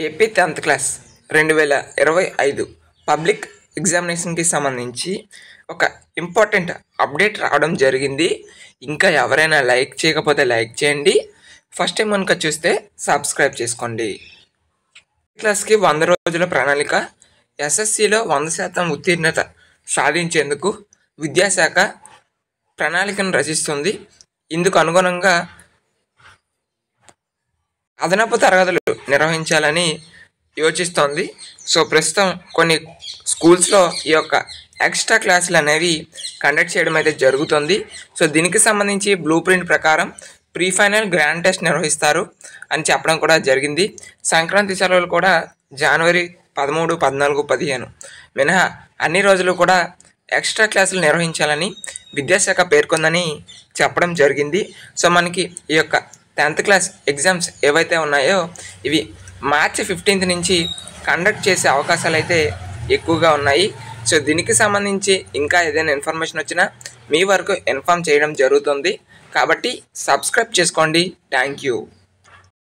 AP 10th class 2025 public ఎగ్జామినేషన్కి సంబంధించి ఒక important update రావడం జరిగింది. ఇంకా ఎవరైనా లైక్ చేయకపోతే లైక్ చేయండి. ఫస్ట్ టైం కనుక చూస్తే సబ్స్క్రైబ్ చేసుకోండి. క్లాస్కి 100 రోజుల ప్రణాళిక. ఎస్ఎస్సిలో 100% ఉత్తీర్ణత సాధించేందుకు విద్యాశాఖ ప్రణాళికను రచిస్తుంది. ఇందుకు అనుగుణంగా అదనపు తరగతులు నిర్వహించాలని యోచిస్తోంది. సో ప్రస్తుతం కొన్ని స్కూల్స్లో ఈ యొక్క ఎక్స్ట్రా క్లాసులు అనేవి కండక్ట్ చేయడం అయితే జరుగుతుంది. సో దీనికి సంబంధించి బ్లూ ప్రింట్ ప్రకారం ప్రీ ఫైనల్ గ్రాండ్ టెస్ట్ నిర్వహిస్తారు అని చెప్పడం కూడా జరిగింది. సంక్రాంతి సెలవులు కూడా జనవరి 13, 14, 15 మినహా అన్ని రోజులు కూడా ఎక్స్ట్రా క్లాసులు నిర్వహించాలని విద్యాశాఖ పేర్కొందని చెప్పడం జరిగింది. సో మనకి ఈ యొక్క 10th క్లాస్ ఎగ్జామ్స్ ఏవైతే ఉన్నాయో ఇవి మార్చి 15th నుంచి కండక్ట్ చేసే అవకాశాలు అయితే ఎక్కువగా ఉన్నాయి. సో దీనికి సంబంధించి ఇంకా ఏదైనా ఇన్ఫర్మేషన్ వచ్చినా మీ వరకు ఇన్ఫామ్ చేయడం జరుగుతుంది. కాబట్టి సబ్స్క్రైబ్ చేసుకోండి. Thank you.